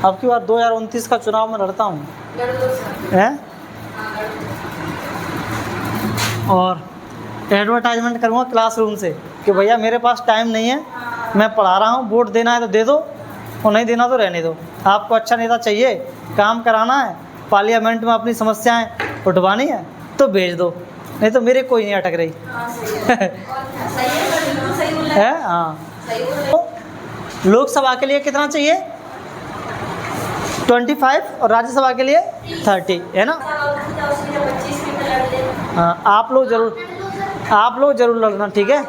अब की बार 2029 का चुनाव में लड़ता हूँ हैं, और एडवर्टाइजमेंट करूँगा क्लासरूम से कि भैया मेरे पास टाइम नहीं है, मैं पढ़ा रहा हूँ, वोट देना है तो दे दो और नहीं देना तो रहने दो। आपको अच्छा नेता चाहिए, काम कराना है, पार्लियामेंट में अपनी समस्याएं उठवानी है तो भेज दो, नहीं तो मेरे कोई नहीं अटक रही है। हाँ, तो लोकसभा के लिए कितना चाहिए? 25 और राज्यसभा के लिए 30 है ना। हाँ, आप लोग जरूर लड़ना, ठीक है?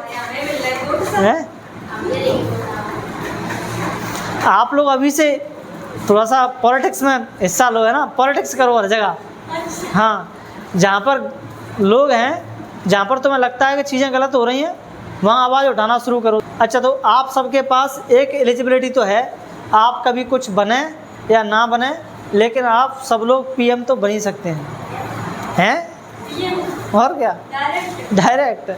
आप लोग अभी से थोड़ा सा पॉलिटिक्स में हिस्सा लो, है ना, पॉलिटिक्स करो हर जगह। हाँ, जहाँ पर लोग हैं, जहाँ पर तुम्हें लगता है कि चीज़ें गलत हो रही हैं, वहाँ आवाज़ उठाना शुरू करो। अच्छा, तो आप सबके पास एक एलिजिबिलिटी तो है, आप कभी कुछ बने या ना बने, लेकिन आप सब लोग पीएम तो बन ही सकते हैं और क्या, डायरेक्ट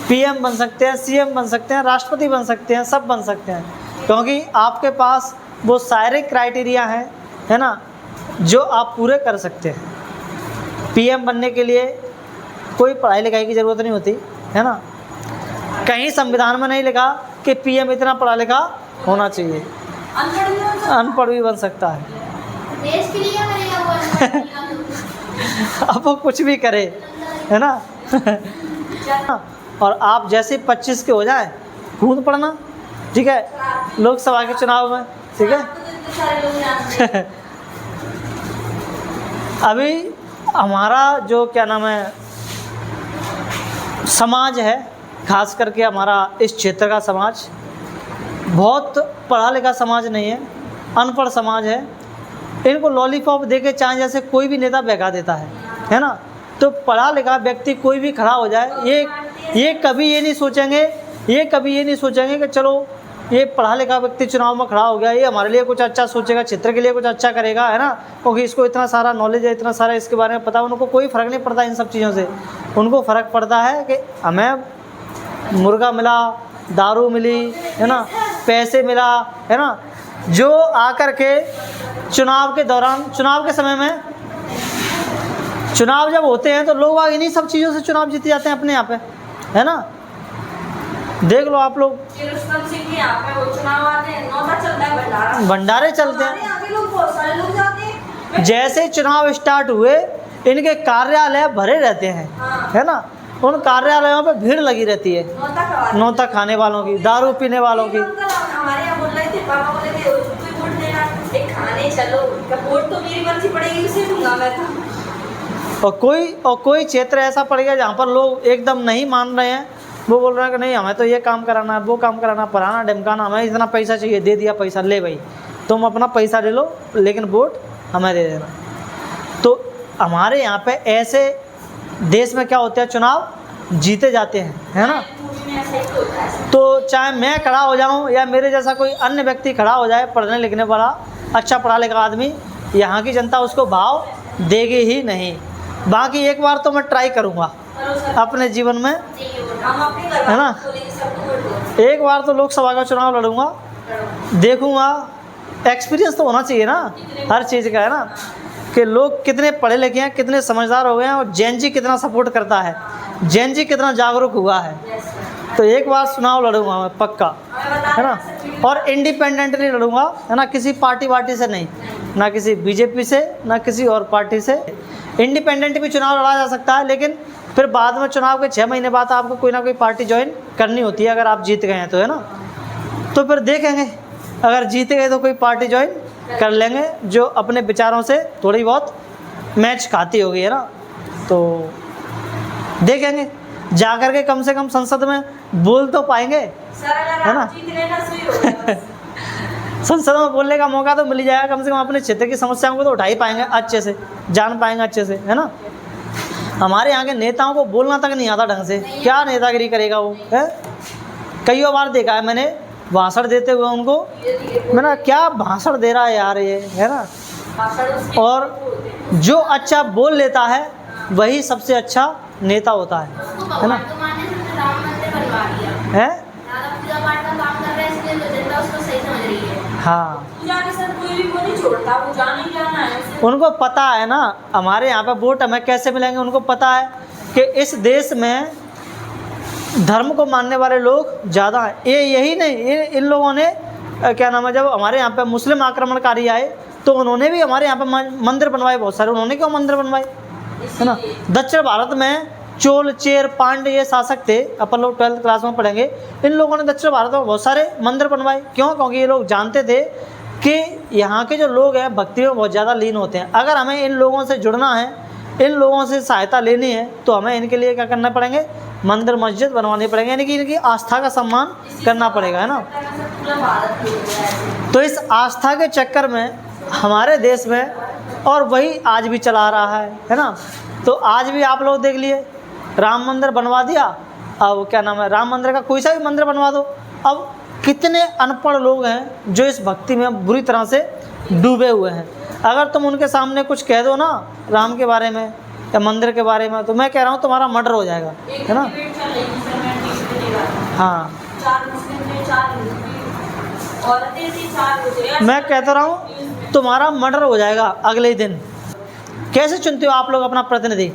पीएम बन सकते हैं, सीएम बन सकते हैं, राष्ट्रपति बन सकते हैं, सब बन सकते हैं, क्योंकि आपके पास वो सारे क्राइटेरिया हैं, है ना, जो आप पूरे कर सकते हैं। पीएम बनने के लिए कोई पढ़ाई लिखाई की ज़रूरत नहीं होती, है ना, कहीं संविधान में नहीं लिखा कि पीएम इतना पढ़ा लिखा होना चाहिए, अनपढ़ भी बन सकता है। देश के लिए करेगा वो अब वो कुछ भी करे, है ना और आप जैसे 25 के हो जाए कूद पड़ना, ठीक है, लोकसभा के चुनाव में, ठीक है। अभी हमारा जो क्या नाम है समाज है, खास करके हमारा इस क्षेत्र का समाज बहुत पढ़ा लिखा समाज नहीं है, अनपढ़ समाज है। इनको लॉलीपॉप देके चाहे जैसे कोई भी नेता बहका देता है ना। तो पढ़ा लिखा व्यक्ति कोई भी खड़ा हो जाए, ये कभी ये नहीं सोचेंगे कि चलो ये पढ़ा लिखा व्यक्ति चुनाव में खड़ा हो गया, ये हमारे लिए कुछ अच्छा सोचेगा, क्षेत्र के लिए कुछ अच्छा करेगा, है ना, क्योंकि इसको इतना सारा नॉलेज है, इतना सारा इसके बारे में पता है। उनको कोई फ़र्क नहीं पड़ता इन सब चीज़ों से, उनको फ़र्क पड़ता है कि हमें मुर्गा मिला, दारू मिली, है ना, पैसे मिला, है ना, जो आकर के चुनाव के दौरान, चुनाव के समय में, चुनाव जब होते हैं तो लोग आगे इन्हीं सब चीज़ों से चुनाव जीते जाते हैं अपने यहाँ पे, है ना। देख लो आप लोग, भंडारे चलते हैं, जैसे चुनाव स्टार्ट हुए इनके कार्यालय भरे रहते हैं, है ना, उन कार्यालयों पे भीड़ लगी रहती है, नौता खाने वालों की, दारू पीने वालों की। और कोई क्षेत्र ऐसा पड़ेगा जहाँ पर लोग एकदम नहीं मान रहे हैं, वो बोल रहे हैं कि नहीं हमें तो ये काम कराना है, वो काम कराना, पढ़ाना ढमकाना, हमें इतना पैसा चाहिए, दे दिया पैसा, ले भाई तुम अपना पैसा ले लो लेकिन वोट हमें दे देना। तो हमारे यहाँ पे ऐसे देश में क्या होता है, चुनाव जीते जाते हैं, है ना। तो चाहे मैं खड़ा हो जाऊँ या मेरे जैसा कोई अन्य व्यक्ति खड़ा हो जाए, पढ़ने लिखने वाला अच्छा पढ़ा लिखा आदमी, यहाँ की जनता उसको भाव देगी ही नहीं। बाकी एक बार तो मैं ट्राई करूँगा अपने जीवन में, है ना, एक बार तो लोकसभा का चुनाव लड़ूंगा, देखूंगा। एक्सपीरियंस तो होना चाहिए ना हर चीज़ का, है ना, कि लोग कितने पढ़े लिखे हैं, कितने समझदार हो गए हैं, और जेन जी कितना सपोर्ट करता है, जेन जी कितना जागरूक हुआ है। तो एक बार चुनाव लड़ूंगा मैं पक्का, है ना, और इंडिपेंडेंटली लड़ूंगा, है ना, किसी पार्टी वार्टी से नहीं, ना किसी बीजेपी से, ना किसी और पार्टी से। इंडिपेंडेंट भी चुनाव लड़ा जा सकता है, लेकिन फिर बाद में चुनाव के 6 महीने बाद आपको कोई ना कोई पार्टी ज्वाइन करनी होती है, अगर आप जीत गए हैं तो, है ना। तो फिर देखेंगे, अगर जीते गए तो कोई पार्टी ज्वाइन कर लेंगे जो अपने विचारों से थोड़ी बहुत मैच खाती होगी, है ना। तो देखेंगे, जा कर के कम से कम संसद में बोल तो पाएंगे, है ना। संसद में बोलने का मौका तो मिल ही जाएगा, कम से कम अपने क्षेत्र की समस्याओं को तो उठा ही पाएंगे, अच्छे से जान पाएंगे अच्छे से, है ना। हमारे यहाँ के नेताओं को बोलना तक नहीं आता ढंग से, क्या नेतागिरी करेगा वो, है। कई बार देखा है मैंने भाषण देते हुए उनको, मैंने क्या भाषण दे रहा है यार ये, है ना। और जो अच्छा बोल लेता है वही सबसे अच्छा नेता होता है ना, है। हाँ, पूजा के साथ कोई भी वो नहीं छोड़ता, वो जाना ही जाना है ऐसे। उनको पता है ना हमारे यहाँ पे वोट हमें कैसे मिलेंगे। उनको पता है कि इस देश में धर्म को मानने वाले लोग ज़्यादा हैं। ये यही नहीं, इन लोगों ने क्या नाम है, जब हमारे यहाँ पे मुस्लिम आक्रमणकारी आए तो उन्होंने भी हमारे यहाँ पे मंदिर बनवाए बहुत सारे। उन्होंने क्यों मंदिर बनवाए, है ना। दक्षिण भारत में चोल, चेर, पांड्य ये शासक थे, अपन लोग 12th क्लास में पढ़ेंगे। इन लोगों ने दक्षिण भारत में बहुत सारे मंदिर बनवाए। क्यों? क्योंकि ये लोग जानते थे कि यहाँ के जो लोग हैं भक्ति में बहुत ज़्यादा लीन होते हैं। अगर हमें इन लोगों से जुड़ना है, इन लोगों से सहायता लेनी है, तो हमें इनके लिए क्या करना पड़ेंगे, मंदिर मस्जिद बनवाने पड़ेंगे, यानी कि इनकी आस्था का सम्मान करना पड़ेगा, है ना। पूरा भारत हो गया है। तो इस आस्था के चक्कर में हमारे देश में, और वही आज भी चला रहा है ना। तो आज भी आप लोग देख लिए, राम मंदिर बनवा दिया, अब क्या नाम है, राम मंदिर का कोई सा भी मंदिर बनवा दो। अब कितने अनपढ़ लोग हैं जो इस भक्ति में बुरी तरह से डूबे हुए हैं। अगर तुम उनके सामने कुछ कह दो ना राम के बारे में या मंदिर के बारे में, तो मैं कह रहा हूँ तुम्हारा मर्डर हो जाएगा, है ना। डिबेट चल रही थी सर, मैं टीवी पे देखा था। हाँ, 4 मुस्लिम थे, 4 हिंदू थी, औरतें थी, 4 गुजरे। मैं कहता रहा हूँ तुम्हारा मर्डर हो जाएगा अगले ही दिन। कैसे चुनते हो आप लोग अपना प्रतिनिधि?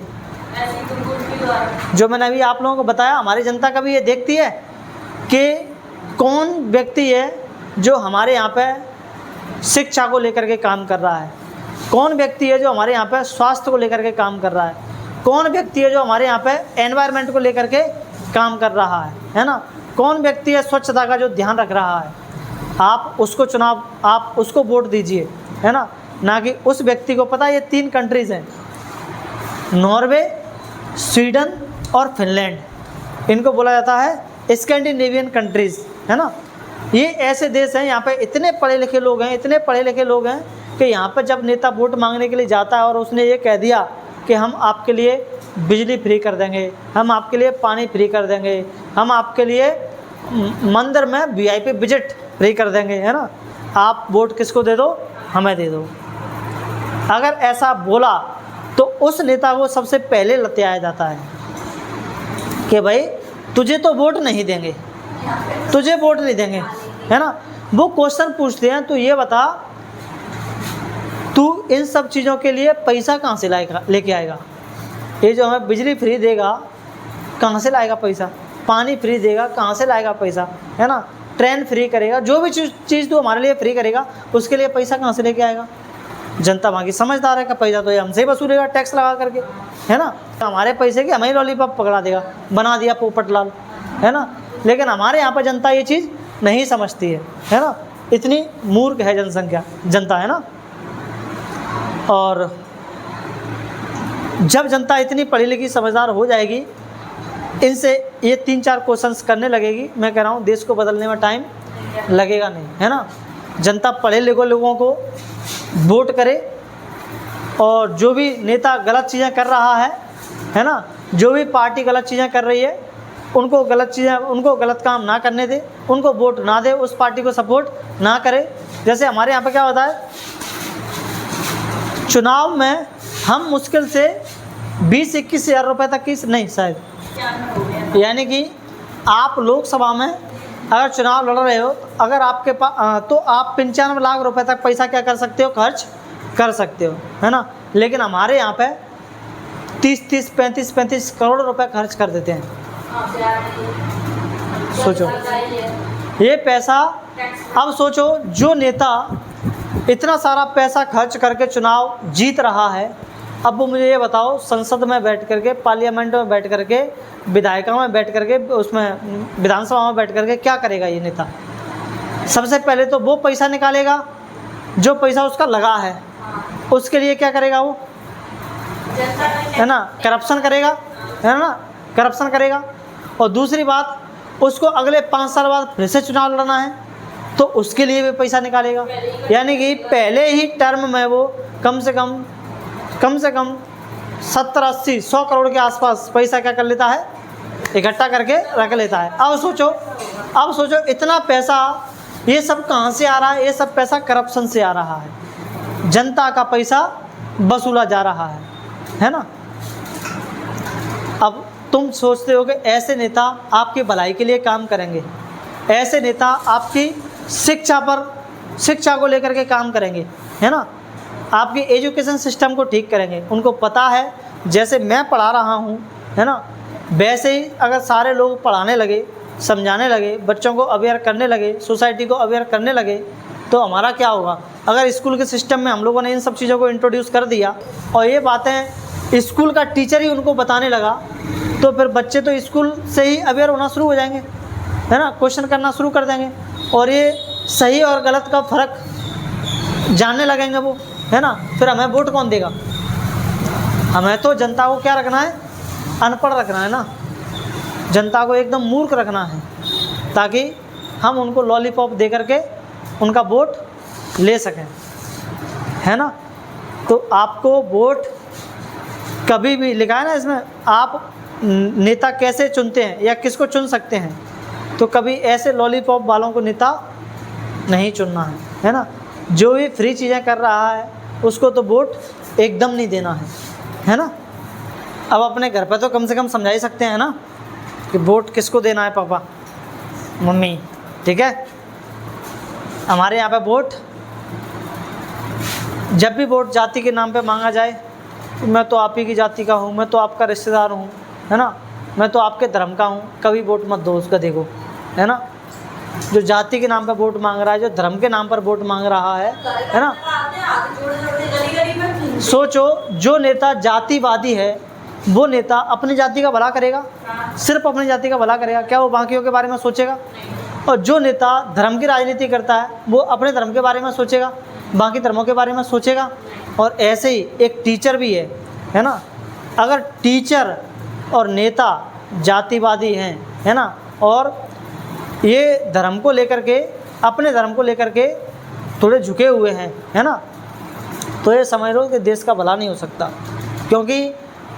ऐसी गुरुकुल के द्वारा। जो मैंने अभी आप लोगों को बताया, हमारी जनता कभी ये देखती है कि कौन व्यक्ति है जो हमारे यहाँ पे शिक्षा को लेकर के काम कर रहा है, कौन व्यक्ति है जो हमारे यहाँ पे स्वास्थ्य को लेकर के काम कर रहा है, कौन व्यक्ति है जो हमारे यहाँ पे एनवायरनमेंट को लेकर के काम कर रहा है ना, कौन व्यक्ति है स्वच्छता का जो ध्यान रख रहा है। आप उसको चुनाव, आप उसको वोट दीजिए, है ना कि उस व्यक्ति को। पता है ये 3 कंट्रीज़ हैं, नॉर्वे, स्वीडन और फिनलैंड। इनको बोला जाता है स्कैंडिनेवियन कंट्रीज़, है ना। ये ऐसे देश हैं, यहाँ पे इतने पढ़े लिखे लोग हैं, इतने पढ़े लिखे लोग हैं कि यहाँ पर जब नेता वोट मांगने के लिए जाता है और उसने ये कह दिया कि हम आपके लिए बिजली फ्री कर देंगे, हम आपके लिए पानी फ्री कर देंगे, हम आपके लिए मंदिर में VIP विजिट फ्री कर देंगे, है ना, आप वोट किसको दे दो, हमें दे दो। अगर ऐसा बोला तो उस नेता को सबसे पहले लत्याया जाता है कि भाई तुझे तो वोट नहीं देंगे, तुझे वोट नहीं देंगे, है ना। वो क्वेश्चन पूछते हैं, तो ये बता तू इन सब चीज़ों के लिए पैसा कहाँ से लाएगा, लेके आएगा। ये जो हमें बिजली फ्री देगा कहाँ से लाएगा पैसा, पानी फ्री देगा कहाँ से लाएगा पैसा, है ना, ट्रेन फ्री करेगा, जो भी चीज़ तू हमारे लिए फ्री करेगा उसके लिए पैसा कहाँ से लेके आएगा। जनता वहाँ की समझदार है कि पैसा तो ये हमसे ही वसूलेगा टैक्स लगा करके, है ना। हमारे पैसे की हमें लॉलीपॉप पकड़ा देगा, बना दिया पोपट लाल, है ना। लेकिन हमारे यहाँ पर जनता ये चीज़ नहीं समझती है ना। इतनी मूर्ख है जनता, है ना। और जब जनता इतनी पढ़ी लिखी समझदार हो जाएगी, इनसे ये 3-4 क्वेश्चंस करने लगेगी, मैं कह रहा हूँ देश को बदलने में टाइम लगेगा नहीं, है ना। जनता पढ़े लिखे लोगों को वोट करे, और जो भी नेता गलत चीज़ें कर रहा है ना, जो भी पार्टी गलत चीज़ें कर रही है, उनको गलत काम ना करने दे, उनको वोट ना दे, उस पार्टी को सपोर्ट ना करे। जैसे हमारे यहाँ पे क्या होता है, चुनाव में हम मुश्किल से 20-21 हज़ार रुपये तक की, नहीं शायद, यानी कि आप लोकसभा में अगर चुनाव लड़ रहे हो, अगर आपके पास तो आप 95 लाख रुपए तक पैसा क्या कर सकते हो, खर्च कर सकते हो, है ना। लेकिन हमारे यहाँ पे 30-30, 35-35 करोड़ रुपए खर्च कर देते हैं। सोचो ये पैसा, अब सोचो जो नेता इतना सारा पैसा खर्च करके चुनाव जीत रहा है, अब वो मुझे ये बताओ, संसद में बैठ करके, पार्लियामेंट में बैठ करके, विधायिका में बैठ करके, उसमें विधानसभा में बैठ करके क्या करेगा ये नेता। सबसे पहले तो वो पैसा निकालेगा जो पैसा उसका लगा है, उसके लिए क्या करेगा वो, है ना, करप्शन करेगा, है ना, करप्शन करेगा। और दूसरी बात, उसको अगले 5 साल बाद फिर से चुनाव लड़ना है तो उसके लिए भी पैसा निकालेगा। यानी कि पहले ही टर्म में वो कम से कम 70-80-100 करोड़ के आसपास पैसा क्या कर लेता है, इकट्ठा करके रख लेता है। अब सोचो इतना पैसा ये सब कहाँ से आ रहा है, ये सब पैसा करप्शन से आ रहा है, जनता का पैसा वसूला जा रहा है ना। अब तुम सोचते हो कि ऐसे नेता आपकी भलाई के लिए काम करेंगे, ऐसे नेता आपकी शिक्षा पर शिक्षा को लेकर के काम करेंगे, है ना, आपके एजुकेशन सिस्टम को ठीक करेंगे। उनको पता है जैसे मैं पढ़ा रहा हूँ, है ना, वैसे ही अगर सारे लोग पढ़ाने लगे, समझाने लगे, बच्चों को अवेयर करने लगे, सोसाइटी को अवेयर करने लगे, तो हमारा क्या होगा। अगर स्कूल के सिस्टम में हम लोगों ने इन सब चीज़ों को इंट्रोड्यूस कर दिया और ये बातें स्कूल का टीचर ही उनको बताने लगा, तो फिर बच्चे तो स्कूल से ही अवेयर होना शुरू हो जाएंगे, है ना, क्वेश्चन करना शुरू कर देंगे और ये सही और गलत का फ़र्क जानने लगेंगे वो, है ना। फिर हमें वोट कौन देगा। हमें तो जनता को क्या रखना है, अनपढ़ रखना है ना, जनता को एकदम मूर्ख रखना है, ताकि हम उनको लॉलीपॉप दे करके उनका वोट ले सकें, है ना। तो आपको वोट कभी भी लिखा है ना इसमें, आप नेता कैसे चुनते हैं या किसको चुन सकते हैं, तो कभी ऐसे लॉलीपॉप वालों को नेता नहीं चुनना है ना। जो भी फ्री चीज़ें कर रहा है उसको तो वोट एकदम नहीं देना है ना। अब अपने घर पर तो कम से कम समझा ही सकते हैं ना कि वोट किसको देना है, पापा मम्मी, ठीक है। हमारे यहाँ पे वोट, जब भी वोट जाति के नाम पे मांगा जाए, तो मैं तो आप ही की जाति का हूँ, मैं तो आपका रिश्तेदार हूँ, है ना, मैं तो आपके धर्म का हूँ, कभी वोट मत दो उसका, देखो, है ना। जो जाति के नाम पर वोट मांग रहा है, जो धर्म के नाम पर वोट मांग रहा है ना, सोचो जो नेता जातिवादी है वो नेता अपनी जाति का भला करेगा, सिर्फ अपनी जाति का भला करेगा, क्या वो बाकियों के बारे में सोचेगा। और जो नेता धर्म की राजनीति करता है वो अपने धर्म के बारे में सोचेगा, बाकी धर्मों के बारे में सोचेगा। और ऐसे ही एक टीचर भी है ना, अगर टीचर और नेता जातिवादी हैं, है ना, और ये धर्म को लेकर के, अपने धर्म को लेकर के थोड़े झुके हुए हैं, है ना, तो ये समझ लो कि देश का भला नहीं हो सकता। क्योंकि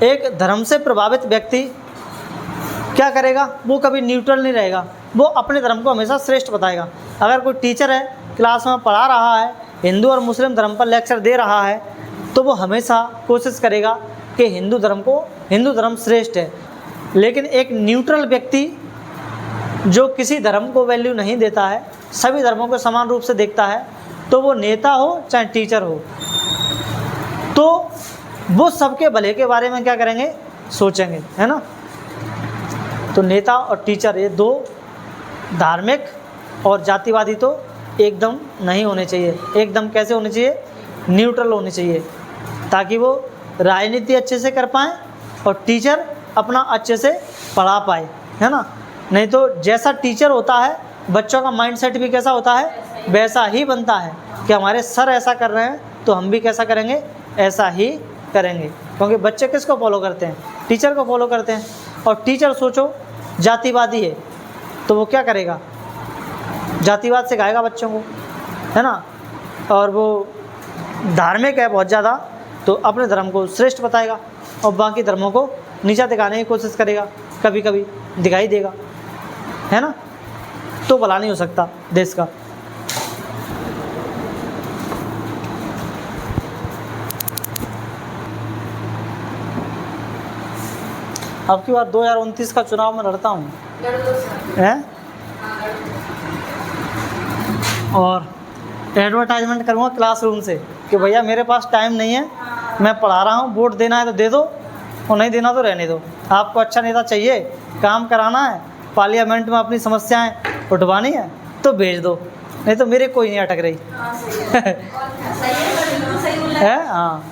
एक धर्म से प्रभावित व्यक्ति क्या करेगा, वो कभी न्यूट्रल नहीं रहेगा, वो अपने धर्म को हमेशा श्रेष्ठ बताएगा। अगर कोई टीचर है, क्लास में पढ़ा रहा है, हिंदू और मुस्लिम धर्म पर लेक्चर दे रहा है, तो वो हमेशा कोशिश करेगा कि हिंदू धर्म श्रेष्ठ है। लेकिन एक न्यूट्रल व्यक्ति जो किसी धर्म को वैल्यू नहीं देता है, सभी धर्मों को समान रूप से देखता है, तो वो नेता हो चाहे टीचर हो, तो वो सबके भले के बारे में क्या करेंगे, सोचेंगे, है ना। तो नेता और टीचर ये दो, धार्मिक और जातिवादी तो एकदम नहीं होने चाहिए। एकदम कैसे होने चाहिए, न्यूट्रल होने चाहिए, ताकि वो राजनीति अच्छे से कर पाएँ और टीचर अपना अच्छे से पढ़ा पाए, है ना। नहीं तो जैसा टीचर होता है, बच्चों का माइंडसेट भी कैसा होता है, वैसा ही बनता है कि हमारे सर ऐसा कर रहे हैं तो हम भी कैसा करेंगे, ऐसा ही करेंगे। क्योंकि बच्चे किसको फॉलो करते हैं, टीचर को फॉलो करते हैं। और टीचर सोचो जातिवादी है तो वो क्या करेगा, जातिवाद सिखाएगा बच्चों को, है ना। और वो धार्मिक है बहुत ज़्यादा, तो अपने धर्म को श्रेष्ठ बताएगा और बाकी धर्मों को नीचा दिखाने की कोशिश करेगा, कभी कभी दिखाई देगा, है ना। तो भला नहीं हो सकता देश का। अब की बार 2029 का चुनाव में लड़ता हूँ, है, और एडवर्टाइजमेंट करूँगा क्लासरूम से कि भैया मेरे पास टाइम नहीं है, मैं पढ़ा रहा हूँ, वोट देना है तो दे दो और नहीं देना तो रहने दो। आपको अच्छा नेता चाहिए, काम कराना है, पार्लियामेंट में अपनी समस्याएं उठवानी है तो भेज दो, नहीं तो मेरे कोई नहीं अटक रही। है, हाँ।